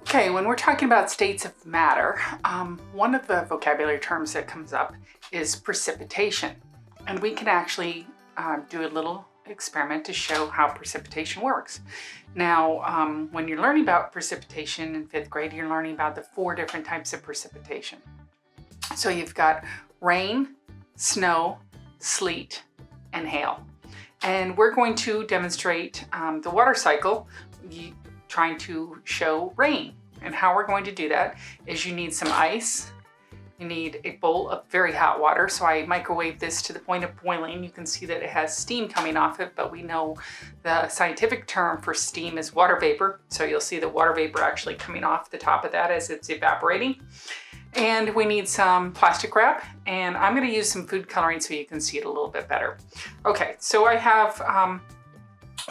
Okay, when we're talking about states of matter, one of the vocabulary terms that comes up is precipitation. And we can actually do a little experiment to show how precipitation works. Now, when you're learning about precipitation in 5th grade, you're learning about the 4 different types of precipitation. So you've got rain, snow, sleet, and hail. And we're going to demonstrate the water cycle trying to show rain. And how we're going to do that is you need some ice, you need a bowl of very hot water. So I microwave this to the point of boiling. You can see that it has steam coming off it, but we know the scientific term for steam is water vapor. So you'll see the water vapor actually coming off the top of that as it's evaporating. And we need some plastic wrap, and I'm going to use some food coloring so you can see it a little bit better. Okay, so I have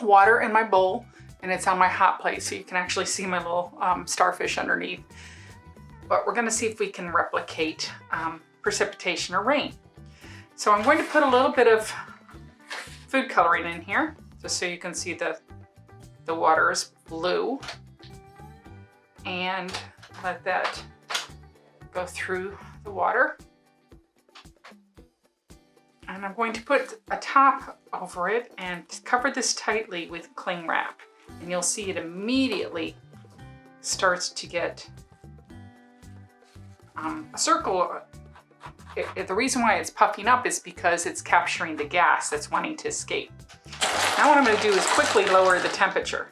water in my bowl, and it's on my hot plate, so you can actually see my little starfish underneath. But we're going to see if we can replicate precipitation or rain. So I'm going to put a little bit of food coloring in here, just so you can see the water is blue. And let that go through the water. And I'm going to put a top over it and cover this tightly with cling wrap. And you'll see it immediately starts to get a circle. The reason why it's puffing up is because it's capturing the gas that's wanting to escape. Now what I'm going to do is quickly lower the temperature.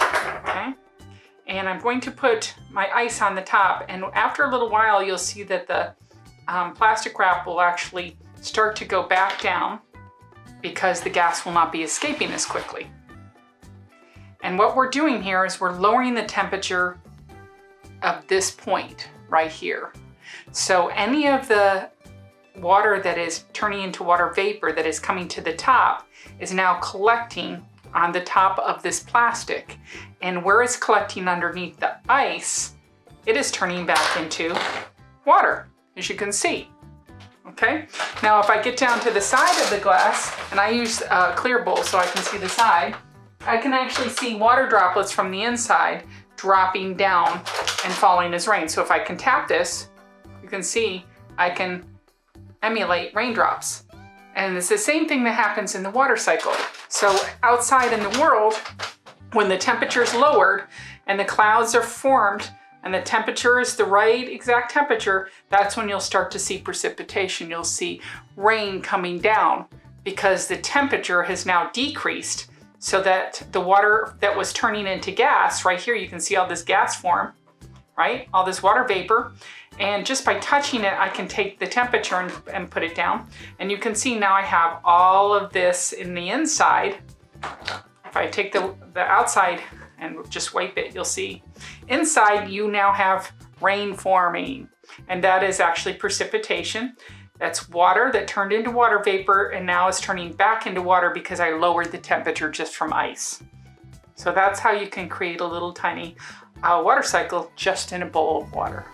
Okay? And I'm going to put my ice on the top, and after a little while you'll see that the plastic wrap will actually start to go back down because the gas will not be escaping as quickly. And what we're doing here is we're lowering the temperature of this point right here. So any of the water that is turning into water vapor that is coming to the top is now collecting on the top of this plastic. And where it's collecting underneath the ice, it is turning back into water, as you can see. Okay, now if I get down to the side of the glass, and I use a clear bowl so I can see the side, I can actually see water droplets from the inside dropping down and falling as rain. So if I can tap this, you can see I can emulate raindrops. And it's the same thing that happens in the water cycle. So outside in the world, when the temperature is lowered and the clouds are formed and the temperature is the right exact temperature, that's when you'll start to see precipitation. You'll see rain coming down because the temperature has now decreased, so that the water that was turning into gas, right here you can see all this gas form, right? All this water vapor. And just by touching it, I can take the temperature and put it down. And you can see now I have all of this in the inside. If I take the outside and just wipe it, you'll see inside you now have rain forming. And that is actually precipitation. That's water that turned into water vapor and now is turning back into water because I lowered the temperature just from ice. So that's how you can create a little tiny water cycle just in a bowl of water.